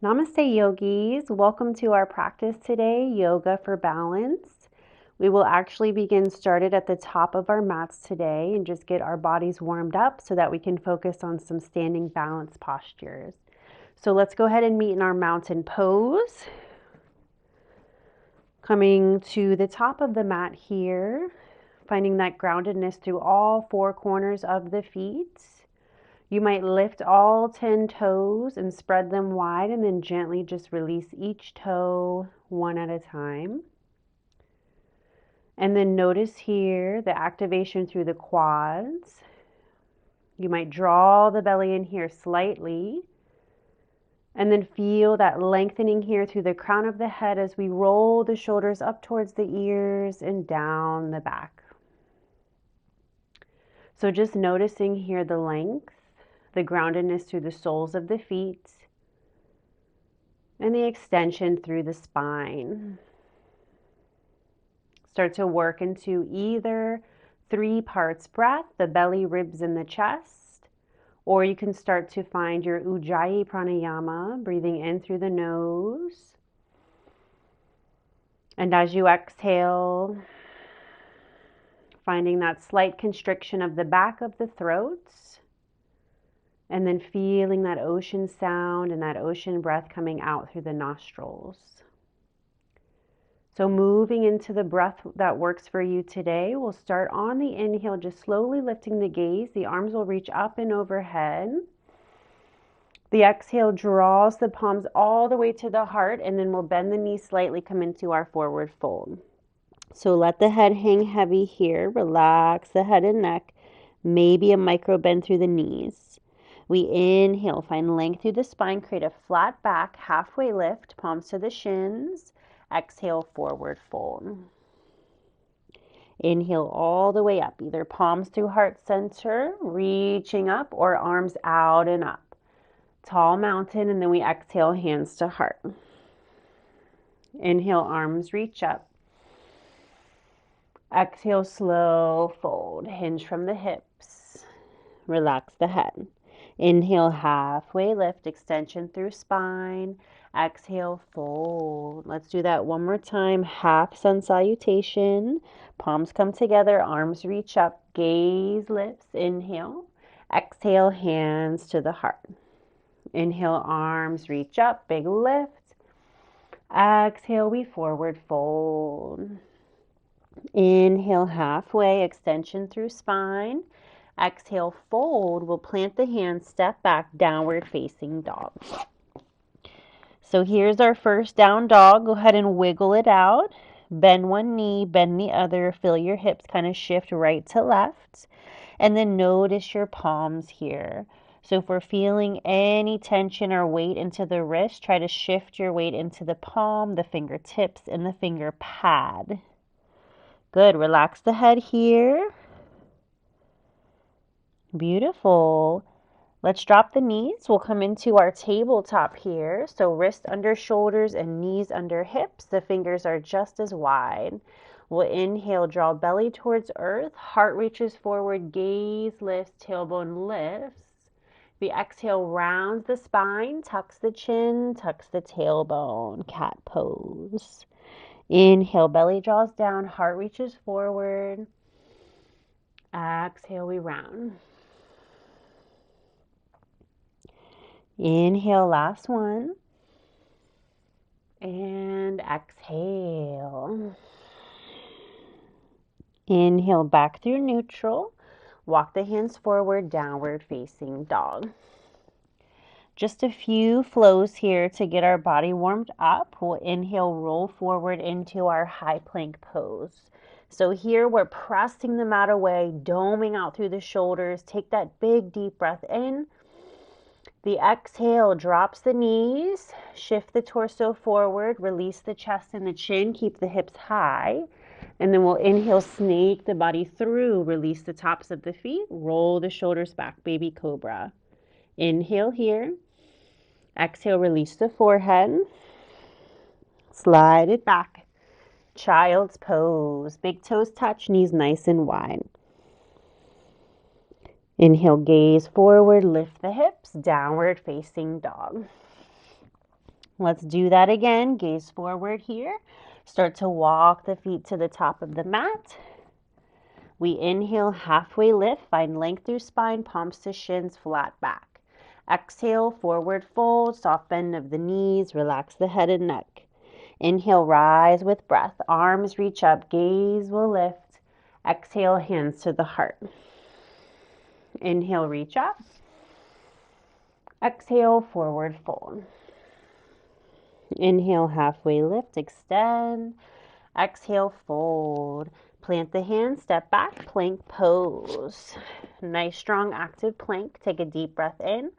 Namaste yogis, welcome to our practice today, Yoga for Balance. We will actually begin started at the top of our mats today and just get our bodies warmed up so that we can focus on some standing balance postures. So let's go ahead and meet in our mountain pose. Coming to the top of the mat here, finding that groundedness through all four corners of the feet. You might lift all 10 toes and spread them wide and then gently just release each toe one at a time. And then notice here the activation through the quads. You might draw the belly in here slightly and then feel that lengthening here through the crown of the head as we roll the shoulders up towards the ears and down the back. So just noticing here the length, the groundedness through the soles of the feet, and the extension through the spine. Start to work into either 3 parts breath, the belly, ribs, and the chest, or you can start to find your Ujjayi pranayama, breathing in through the nose. And as you exhale, finding that slight constriction of the back of the throat, and then feeling that ocean sound and that ocean breath coming out through the nostrils. So moving into the breath that works for you today, we'll start on the inhale, just slowly lifting the gaze. The arms will reach up and overhead. The exhale draws the palms all the way to the heart, and then we'll bend the knees slightly, come into our forward fold. So let the head hang heavy here. Relax the head and neck, maybe a micro bend through the knees. We inhale, find length through the spine, create a flat back, halfway lift, palms to the shins. Exhale, forward fold. Inhale all the way up, either palms through heart center, reaching up, or arms out and up. Tall mountain, and then we exhale, hands to heart. Inhale, arms reach up. Exhale, slow fold, hinge from the hips. Relax the head. Inhale, halfway lift, extension through spine. Exhale, fold. Let's do that one more time. Half Sun Salutation. Palms come together, arms reach up, gaze lifts. Inhale. Exhale, hands to the heart. Inhale, arms reach up, big lift. Exhale, we forward fold. Inhale, halfway, extension through spine. Exhale, fold. We'll plant the hands, step back, downward facing dog. So here's our first down dog. Go ahead and wiggle it out. Bend one knee, bend the other. Feel your hips kind of shift right to left. And then notice your palms here. So if we're feeling any tension or weight into the wrist, try to shift your weight into the palm, the fingertips, and the finger pad. Good. Relax the head here. Beautiful. Let's drop the knees. We'll come into our tabletop here. So wrist under shoulders and knees under hips. The fingers are just as wide. We'll inhale, draw belly towards earth. Heart reaches forward, gaze lifts, tailbone lifts. The exhale rounds the spine, tucks the chin, tucks the tailbone, cat pose. Inhale, belly draws down, heart reaches forward. Exhale, we round. Inhale, last one. And exhale. Inhale, back through neutral. Walk the hands forward, downward facing dog. Just a few flows here to get our body warmed up. We'll inhale, roll forward into our high plank pose. So here we're pressing the mat away, doming out through the shoulders. Take that big deep breath in. The exhale drops the knees, shift the torso forward, release the chest and the chin, keep the hips high. And then we'll inhale, snake the body through, release the tops of the feet, roll the shoulders back, baby cobra. Inhale here. Exhale, release the forehead. Slide it back. Child's pose. Big toes touch, knees nice and wide. Inhale, gaze forward, lift the hips, downward facing dog. Let's do that again. Gaze forward here. Start to walk the feet to the top of the mat. We inhale, halfway lift, find length through spine, palms to shins, flat back. Exhale, forward fold, soft bend of the knees, relax the head and neck. Inhale, rise with breath, arms reach up, gaze will lift. Exhale, hands to the heart. Inhale, reach up. Exhale, forward fold. Inhale, halfway lift, extend. Exhale, fold. Plant the hands, step back, plank pose. Nice, strong, active plank. Take a deep breath in.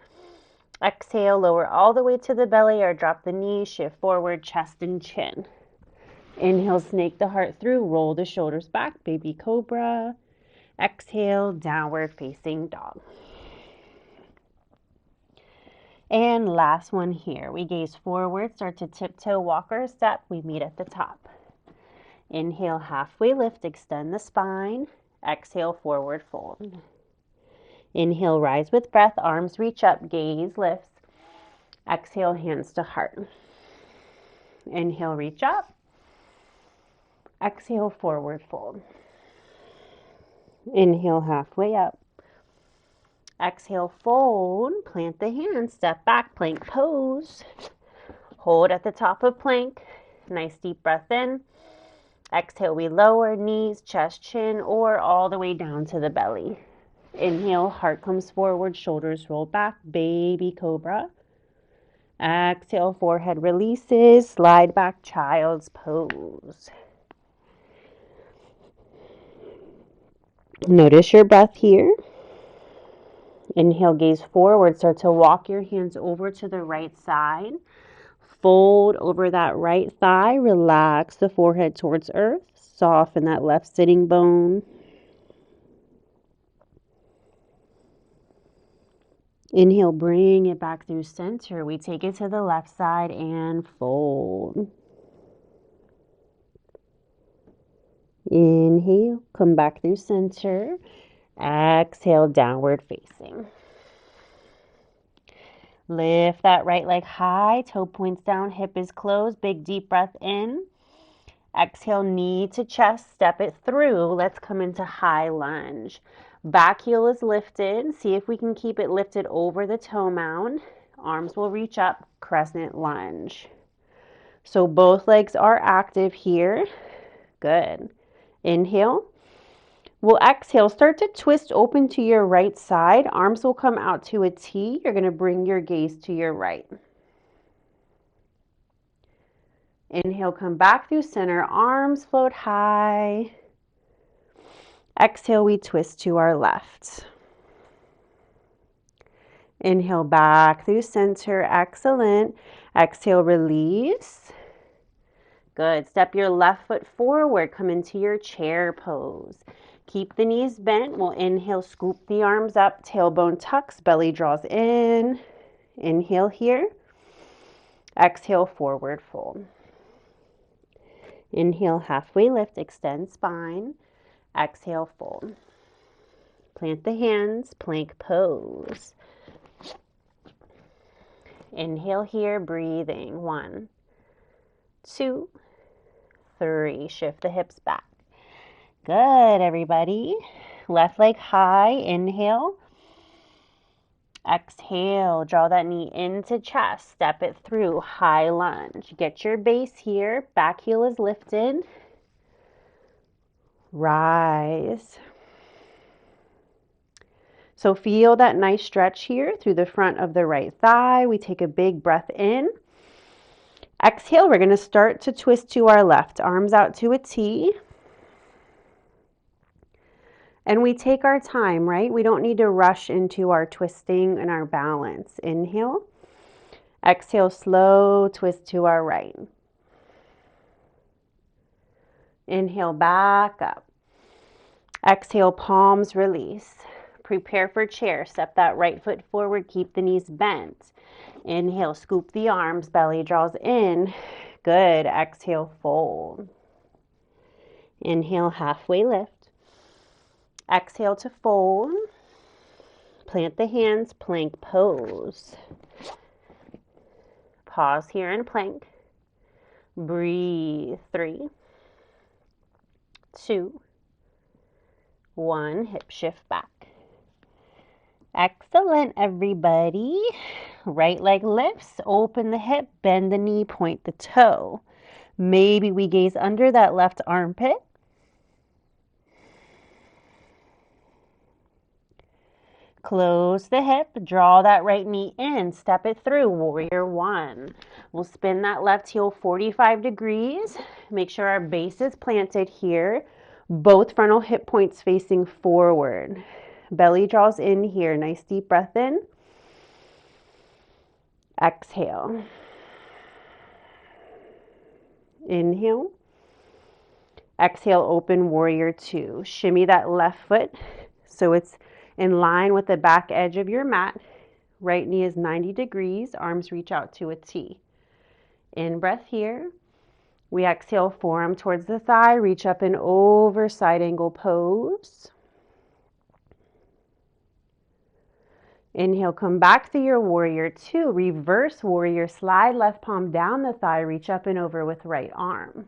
Exhale, lower all the way to the belly or drop the knees, shift forward, chest and chin. Inhale, snake the heart through, roll the shoulders back, baby cobra. Exhale, downward facing dog. And last one here. We gaze forward, start to tiptoe, walk or step. We meet at the top. Inhale, halfway lift, extend the spine. Exhale, forward fold. Inhale, rise with breath, arms reach up, gaze lifts. Exhale, hands to heart. Inhale, reach up. Exhale, forward fold. Inhale, halfway up. Exhale, fold. Plant the hands, step back, plank pose. Hold at the top of plank. Nice deep breath in. Exhale, we lower knees, chest, chin, or all the way down to the belly. Inhale, heart comes forward, shoulders roll back, baby cobra. Exhale, forehead releases, slide back, child's pose. Notice your breath here. Inhale, gaze forward, start to walk your hands over to the right side. Fold over that right thigh, relax the forehead towards earth, soften that left sitting bone. Inhale, bring it back through center. We take it to the left side and fold. Inhale, come back through center. Exhale, downward facing. Lift that right leg high, toe points down, hip is closed. Big deep breath in. Exhale, knee to chest, step it through. Let's come into high lunge. Back heel is lifted. See if we can keep it lifted over the toe mound. Arms will reach up, crescent lunge. So both legs are active here. Good. Inhale. We'll exhale. Start to twist open to your right side. Arms will come out to a T. You're going to bring your gaze to your right. Inhale, come back through center. Arms float high. Exhale, we twist to our left. Inhale, back through center. Excellent. Exhale, release. Good. Step your left foot forward. Come into your chair pose. Keep the knees bent. We'll inhale, scoop the arms up. Tailbone tucks, belly draws in. Inhale here. Exhale, forward fold. Inhale, halfway lift, extend spine. Exhale, fold. Plant the hands, plank pose. Inhale here, breathing. 1, 2, 3. Shift the hips back. Good, everybody. Left leg high, inhale. Exhale, draw that knee into chest, step it through, high lunge. Get your base here, back heel is lifted. Rise. So feel that nice stretch here through the front of the right thigh. We take a big breath in. Exhale, we're going to start to twist to our left, arms out to a T. And we take our time, right? We don't need to rush into our twisting and our balance. Inhale. Exhale, slow twist to our right. Inhale, back up. Exhale, palms release. Prepare for chair. Step that right foot forward. Keep the knees bent. Inhale, scoop the arms. Belly draws in. Good. Exhale, fold. Inhale, halfway lift. Exhale to fold. Plant the hands, plank pose. Pause here in plank. Breathe. 3, 2, 1. Hip shift back. Excellent, everybody. Right leg lifts, open the hip, bend the knee, point the toe. Maybe we gaze under that left armpit. Close the hip, draw that right knee in, step it through, warrior 1. We'll spin that left heel 45 degrees. Make sure our base is planted here. Both frontal hip points facing forward. Belly draws in here. Nice deep breath in. Exhale. Inhale. Exhale, open warrior 2. Shimmy that left foot so it's in line with the back edge of your mat. Right knee is 90 degrees. Arms reach out to a T. In breath here. We exhale, forearm towards the thigh. Reach up and over, side angle pose. Inhale, come back to your warrior 2. Reverse warrior, slide left palm down the thigh. Reach up and over with right arm.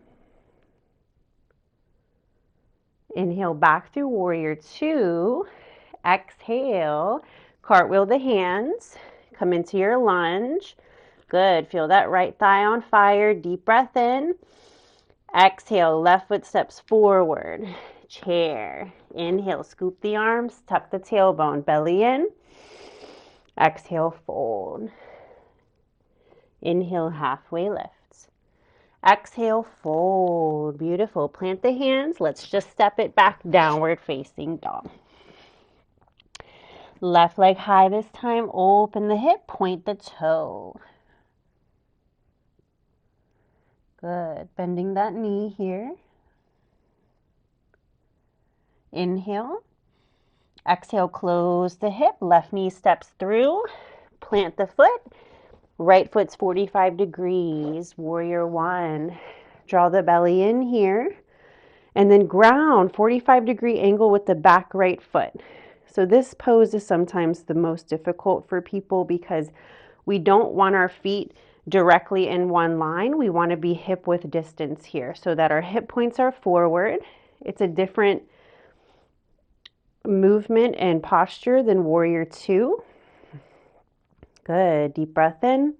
Inhale, back through warrior 2. Exhale, cartwheel the hands. Come into your lunge. Good. Feel that right thigh on fire. Deep breath in. Exhale, left foot steps forward. Chair. Inhale, scoop the arms, tuck the tailbone, belly in. Exhale, fold. Inhale, halfway lifts. Exhale, fold. Beautiful. Plant the hands. Let's just step it back, downward facing dog. Left leg high this time. Open the hip, point the toe. Good. Bending that knee here. Inhale. Exhale, close the hip. Left knee steps through. Plant the foot. Right foot's 45 degrees. Warrior 1. Draw the belly in here. And then ground, 45-degree angle with the back right foot. So this pose is sometimes the most difficult for people because we don't want our feet directly in one line. We want to be hip width distance here so that our hip points are forward. It's a different movement and posture than warrior 2. Good. Deep breath in.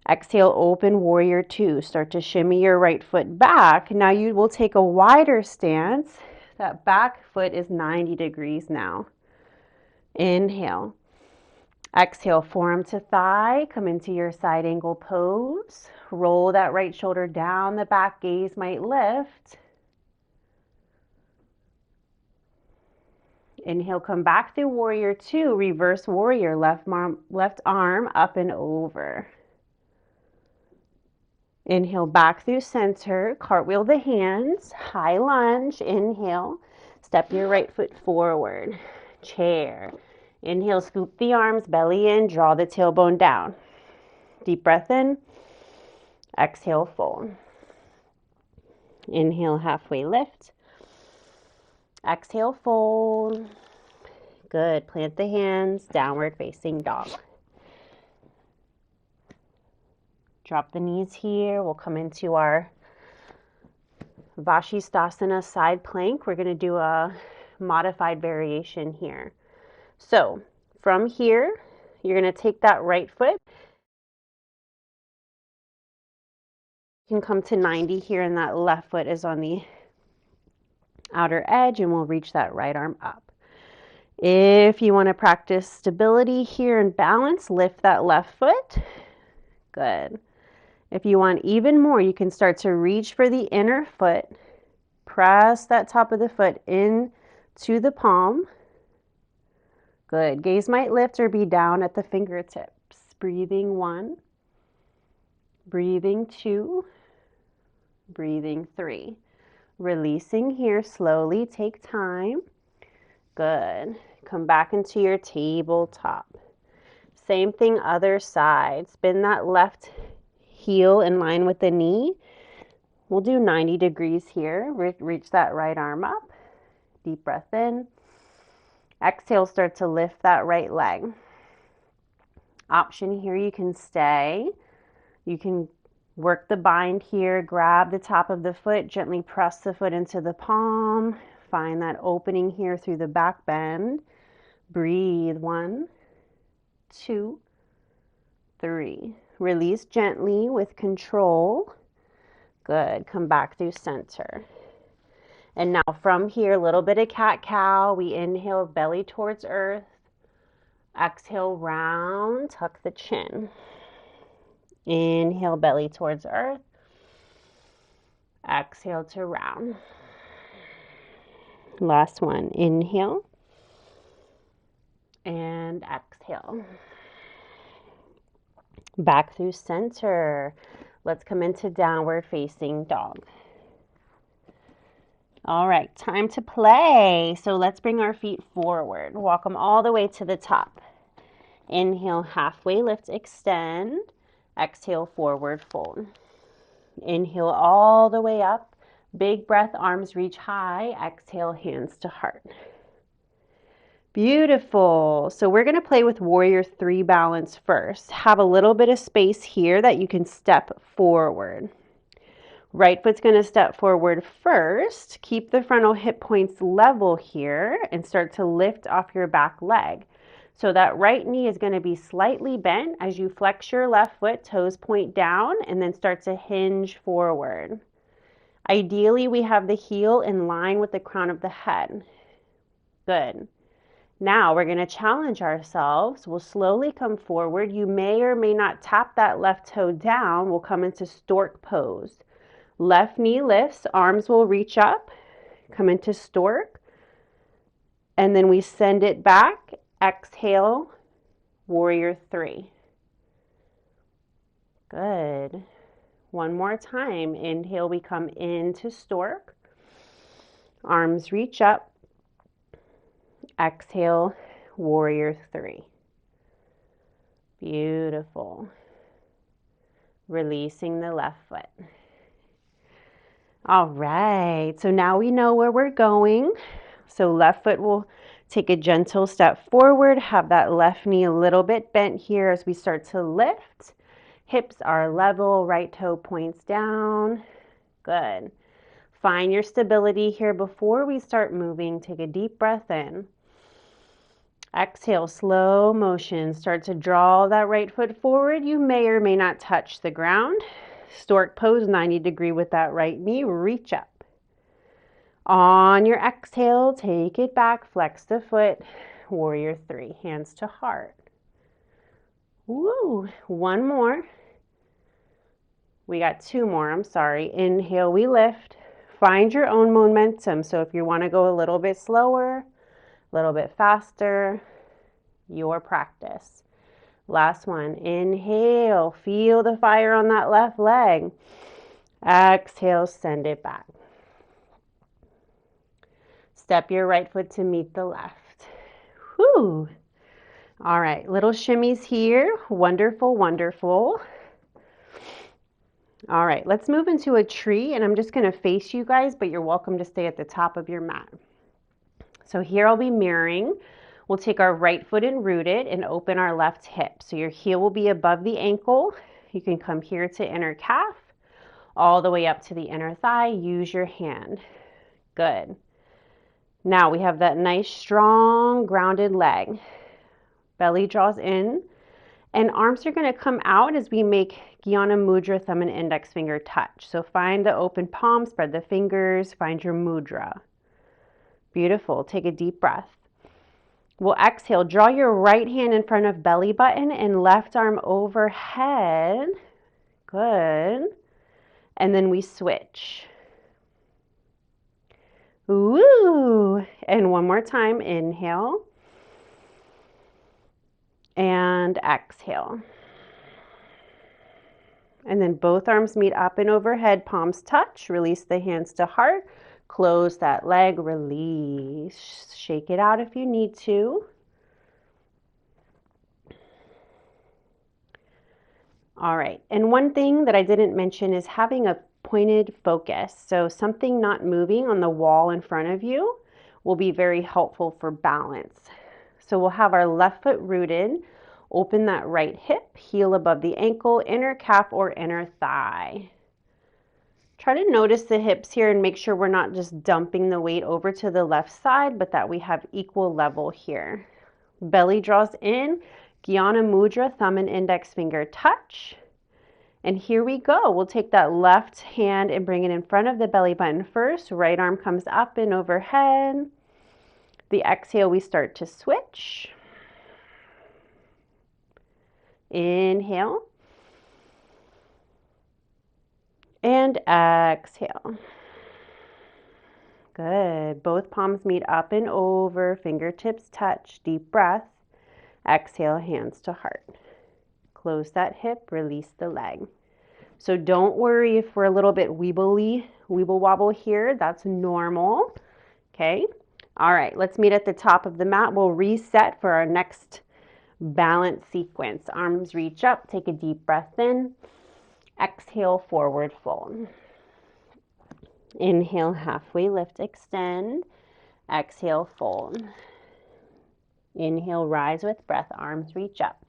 Exhale, open warrior 2. Start to shimmy your right foot back. Now you will take a wider stance. That back foot is 90 degrees now. Inhale. Exhale, forearm to thigh. Come into your side angle pose. Roll that right shoulder down the back. Gaze might lift. Inhale, come back through warrior 2. Reverse warrior. Left arm up and over. Inhale, back through center. Cartwheel the hands. High lunge. Inhale. Step your right foot forward. Chair. Inhale, scoop the arms, belly in, draw the tailbone down. Deep breath in. Exhale, fold. Inhale, halfway lift. Exhale, fold. Good. Plant the hands, downward facing dog. Drop the knees here. We'll come into our Bashi Stasana side plank. We're going to do a modified variation here. So from here, you're going to take that right foot. You can come to 90 here, and that left foot is on the outer edge, and we'll reach that right arm up. If you want to practice stability here and balance, lift that left foot. Good. If you want even more, you can start to reach for the inner foot. Press that top of the foot in to the palm. Good. Gaze might lift or be down at the fingertips. Breathing 1. Breathing 2. Breathing 3. Releasing here slowly. Take time. Good. Come back into your tabletop. Same thing other side. Spin that left heel in line with the knee. We'll do 90 degrees here. Reach that right arm up. Deep breath in. Exhale, start to lift that right leg. Option here, you can stay You can work the bind here, grab the top of the foot, gently press the foot into the palm. Find that opening here through the back bend. Breathe. 1, 2, 3. Release gently with control. Good. Come back through center. And now from here, a little bit of cat-cow. We inhale, belly towards earth. Exhale, round, tuck the chin. Inhale, belly towards earth. Exhale to round. Last one. Inhale. And exhale. Back through center. Let's come into downward facing dog. All right, time to play. So let's bring our feet forward. Walk them all the way to the top. Inhale, halfway lift, extend. Exhale, forward fold. Inhale all the way up. Big breath, arms reach high. Exhale, hands to heart. Beautiful. So we're going to play with Warrior 3 balance first. Have a little bit of space here that you can step forward. Right foot's going to step forward first. Keep the frontal hip points level here and start to lift off your back leg. So that right knee is going to be slightly bent as you flex your left foot, toes point down, and then start to hinge forward. Ideally, we have the heel in line with the crown of the head. Good. Now we're going to challenge ourselves. We'll slowly come forward. You may or may not tap that left toe down. We'll come into Stork Pose. Left knee lifts, arms will reach up, come into Stork, and then we send it back. Exhale, Warrior 3. Good. One more time. Inhale, we come into Stork. Arms reach up. Exhale, Warrior 3. Beautiful. Releasing the left foot. All right, so now we know where we're going. So left foot will take a gentle step forward, have that left knee a little bit bent here as we start to lift. Hips are level, right toe points down. Good. Find your stability here before we start moving. Take a deep breath in. Exhale, slow motion. Start to draw that right foot forward. You may or may not touch the ground. Stork Pose, 90 degree with that right knee. Reach up. On your exhale, take it back. Flex the foot. Warrior 3. Hands to heart. Woo. One more. We got 2 more. I'm sorry. Inhale, we lift. Find your own momentum. So if you want to go a little bit slower, a little bit faster, your practice. Last one. Inhale. Feel the fire on that left leg. Exhale. Send it back. Step your right foot to meet the left. Whew. All right. Little shimmies here. Wonderful, wonderful. All right. Let's move into a tree, and I'm just going to face you guys, but you're welcome to stay at the top of your mat. So here I'll be mirroring. We'll take our right foot and root it and open our left hip. So your heel will be above the ankle. You can come here to inner calf, all the way up to the inner thigh. Use your hand. Good. Now we have that nice, strong, grounded leg. Belly draws in, and arms are going to come out as we make Jnana Mudra, thumb and index finger touch. So find the open palm, spread the fingers, find your mudra. Beautiful. Take a deep breath. We'll exhale. Draw your right hand in front of belly button and left arm overhead. Good. And then we switch. Woo! And one more time. Inhale. And exhale. And then both arms meet up and overhead. Palms touch. Release the hands to heart. Close that leg, release. Shake it out if you need to. All right, and one thing that I didn't mention is having a pointed focus. So something not moving on the wall in front of you will be very helpful for balance. So we'll have our left foot rooted. Open that right hip, heel above the ankle, inner calf or inner thigh. Try to notice the hips here and make sure we're not just dumping the weight over to the left side, but that we have equal level here. Belly draws in, Jnana Mudra, thumb and index finger touch. And here we go. We'll take that left hand and bring it in front of the belly button first. Right arm comes up and overhead. The exhale, we start to switch. Inhale. And exhale. Good. Both palms meet up and over, fingertips touch, deep breath. Exhale, hands to heart. Close that hip, release the leg. So don't worry if we're a little bit weeble wobble here. That's normal. Okay. All right, let's meet at the top of the mat. We'll reset for our next balance sequence. Arms reach up, take a deep breath in. Exhale, forward fold. Inhale, halfway lift, extend. Exhale, fold. Inhale, rise with breath, arms reach up.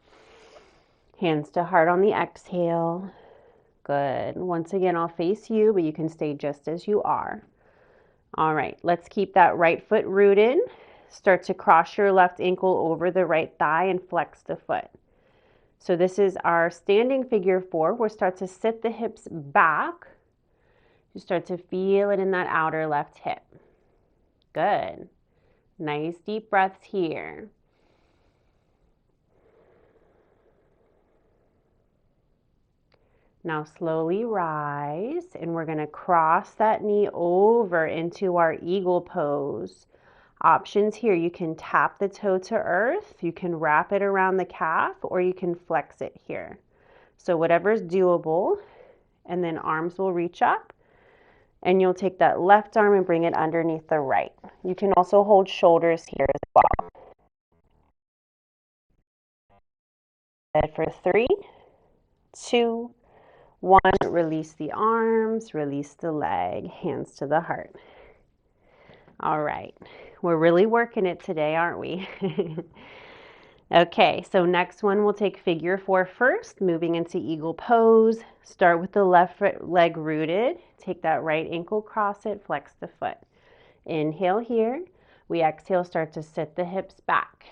Hands to heart on the exhale. Good. Once again, I'll face you, but you can stay just as you are. All right, let's keep that right foot rooted. Start to cross your left ankle over the right thigh and flex the foot. So this is our standing figure four. We'll start to sit the hips back. You start to feel it in that outer left hip. Good. Nice deep breaths here. Now slowly rise, and we're going to cross that knee over into our eagle pose. Options here, you can tap the toe to earth, you can wrap it around the calf, or you can flex it here. So whatever's doable, and then arms will reach up, and you'll take that left arm and bring it underneath the right. You can also hold shoulders here as well. Good for 3, 2, 1, release the arms, release the leg, hands to the heart. All right, we're really working it today, aren't we? Okay, so next one we'll take figure four first, moving into eagle pose. Start with the left leg rooted. Take that right ankle, cross it, flex the foot. Inhale here. We exhale, start to sit the hips back.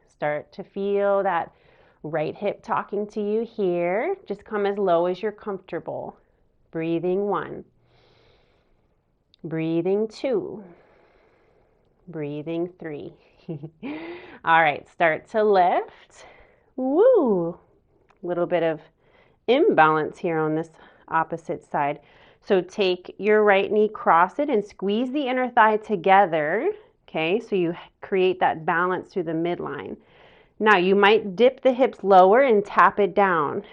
Start to feel that right hip talking to you here. Just come as low as you're comfortable. Breathing 1. Breathing 2. Breathing 3. All right, start to lift. Woo! Little bit of imbalance here on this opposite side. So take your right knee, cross it, and squeeze the inner thigh together. Okay, so you create that balance through the midline. Now you might dip the hips lower and tap it down.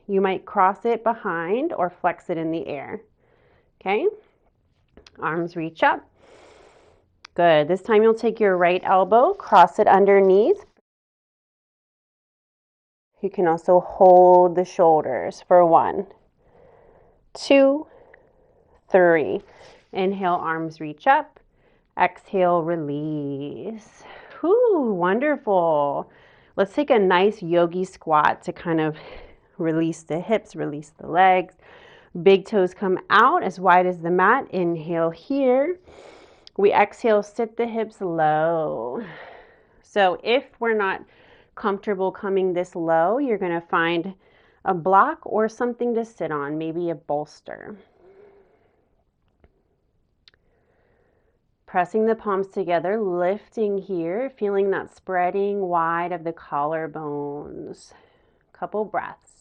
You might cross it behind or flex it in the air. Okay, arms reach up. Good. This time you'll take your right elbow, cross it underneath. You can also hold the shoulders for 1, 2, 3. Inhale, arms reach up. Exhale, release. Whew, wonderful. Let's take a nice yogi squat to kind of release the hips, release the legs. Big toes come out as wide as the mat. Inhale here. We exhale, sit the hips low. So if we're not comfortable coming this low, you're going to find a block or something to sit on, maybe a bolster. Pressing the palms together, lifting here, feeling that spreading wide of the collarbones. Couple breaths.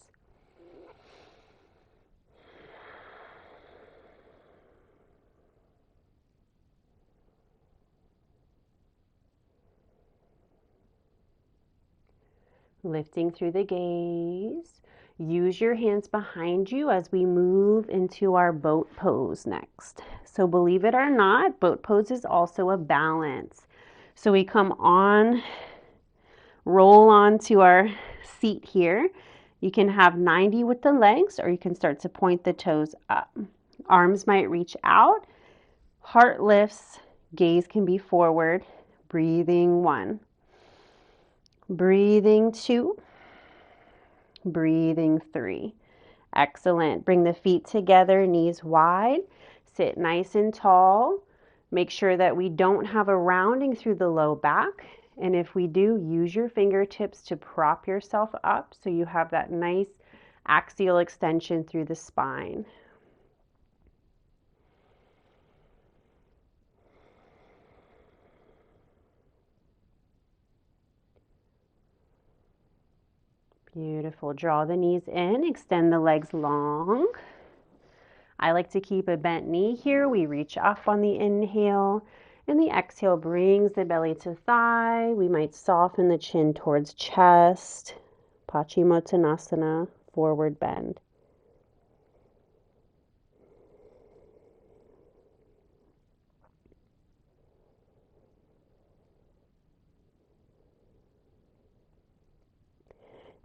Lifting through the gaze. Use your hands behind you as we move into our boat pose next. So believe it or not, boat pose is also a balance. So we come on, roll onto our seat here. You can have 90 with the legs, or you can start to point the toes up. Arms might reach out, heart lifts, gaze can be forward. Breathing 1. Breathing 2. Breathing 3. Excellent. Bring the feet together, knees wide. Sit nice and tall. Make sure that we don't have a rounding through the low back. And if we do, use your fingertips to prop yourself up so you have that nice axial extension through the spine. Beautiful. Draw the knees in, extend the legs long. I like to keep a bent knee here. We reach up on the inhale, and the exhale brings the belly to thigh. We might soften the chin towards chest. Paschimottanasana, forward bend.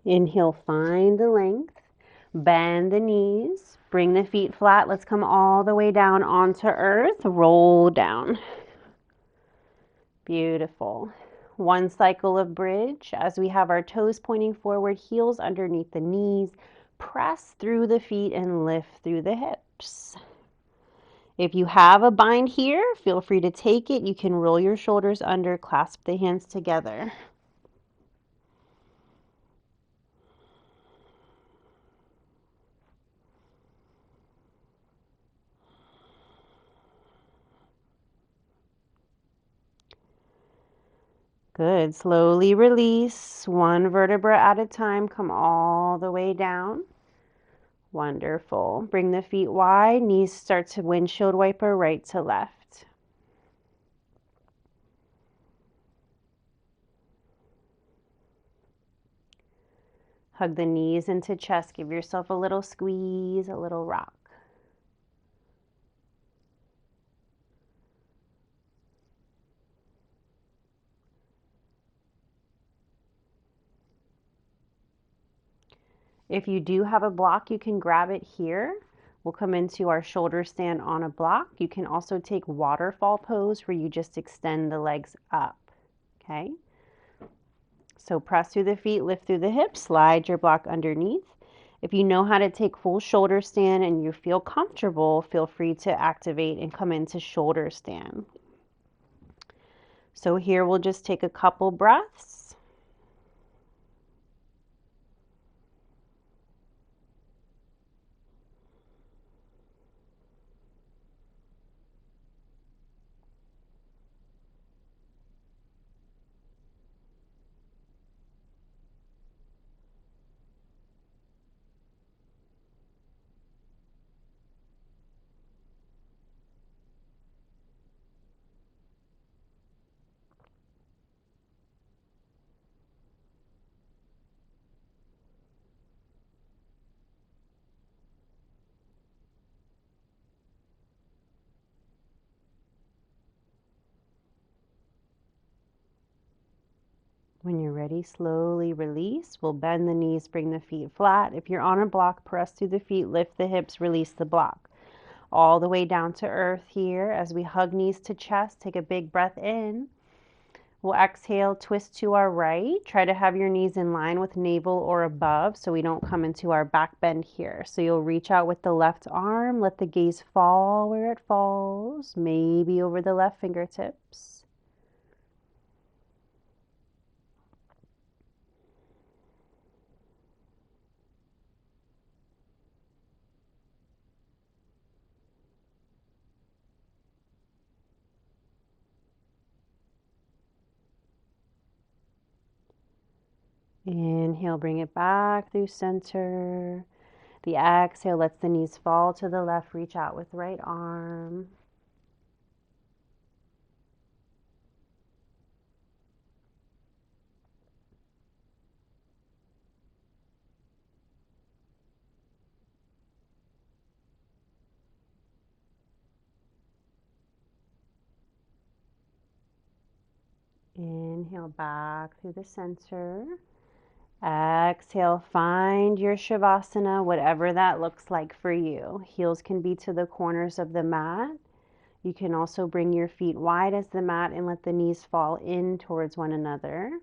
Inhale, find the length. Bend the knees. Bring the feet flat. Let's come all the way down onto earth. Roll down. Beautiful. One cycle of bridge as we have our toes pointing forward, heels underneath the knees. Press through the feet and lift through the hips. If you have a bind here, feel free to take it. You can roll your shoulders under, clasp the hands together. Good. Slowly release, one vertebra at a time. Come all the way down. Wonderful. Bring the feet wide. Knees start to windshield wiper right to left. Hug the knees into chest. Give yourself a little squeeze, a little rock. If you do have a block, you can grab it here. We'll come into our shoulder stand on a block. You can also take waterfall pose where you just extend the legs up. Okay? So press through the feet, lift through the hips, slide your block underneath. If you know how to take full shoulder stand and you feel comfortable, feel free to activate and come into shoulder stand. So here we'll just take a couple breaths. When you're ready, slowly release. We'll bend the knees, bring the feet flat. If you're on a block, press through the feet, lift the hips, release the block. All the way down to earth here as we hug knees to chest. Take a big breath in. We'll exhale, twist to our right. Try to have your knees in line with navel or above so we don't come into our back bend here. So you'll reach out with the left arm, let the gaze fall where it falls, maybe over the left fingertips. Inhale, bring it back through center. The exhale lets the knees fall to the left, reach out with right arm. Inhale back through the center. Exhale, find your Shavasana, whatever that looks like for you. Heels can be to the corners of the mat. You can also bring your feet wide as the mat and let the knees fall in towards one another.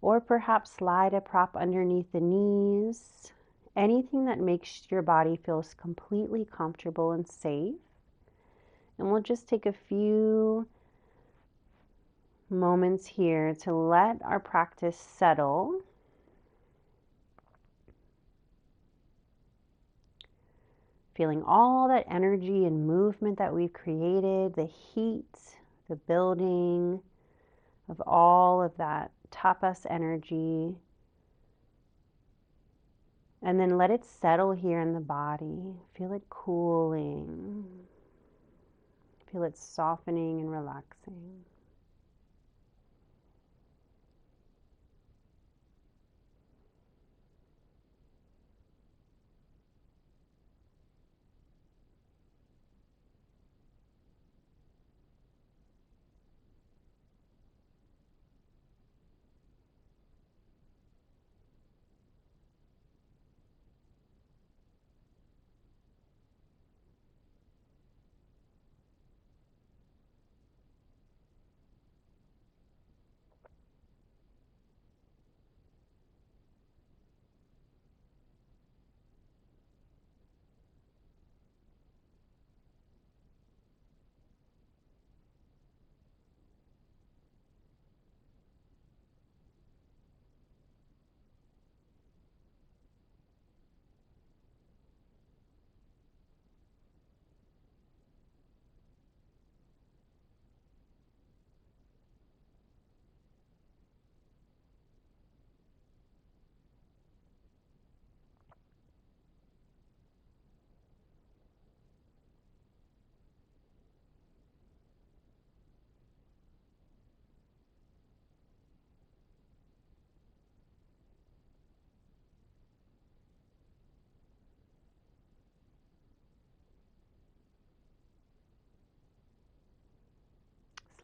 Or perhaps slide a prop underneath the knees. Anything that makes your body feel completely comfortable and safe. And we'll just take a few moments here to let our practice settle. Feeling all that energy and movement that we've created, the heat, the building of all of that tapas energy. And then let it settle here in the body. Feel it cooling. Feel it softening and relaxing.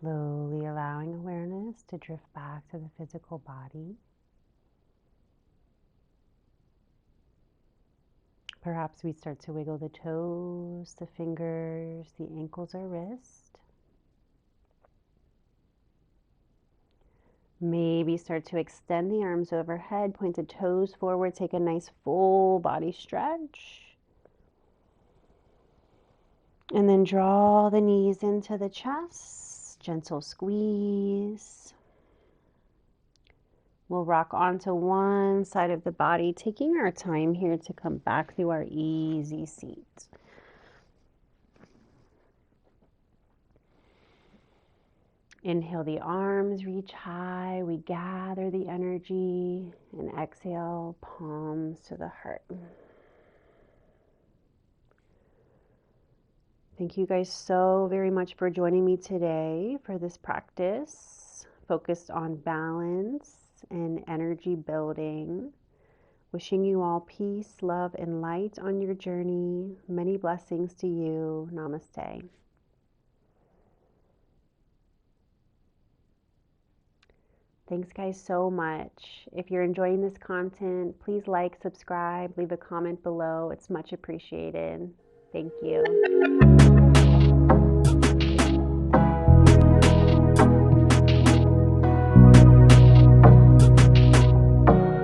Slowly allowing awareness to drift back to the physical body. Perhaps we start to wiggle the toes, the fingers, the ankles or wrist. Maybe start to extend the arms overhead, point the toes forward, take a nice full body stretch. And then draw the knees into the chest, gentle squeeze. We'll rock onto one side of the body, taking our time here to come back to our easy seat. Inhale, the arms reach high. We gather the energy. And exhale, palms to the heart. Thank you guys so very much for joining me today for this practice focused on balance and energy building. Wishing you all peace, love, and light on your journey. Many blessings to you. Namaste. Thanks guys so much. If you're enjoying this content, please like, subscribe, leave a comment below. It's much appreciated. Thank you.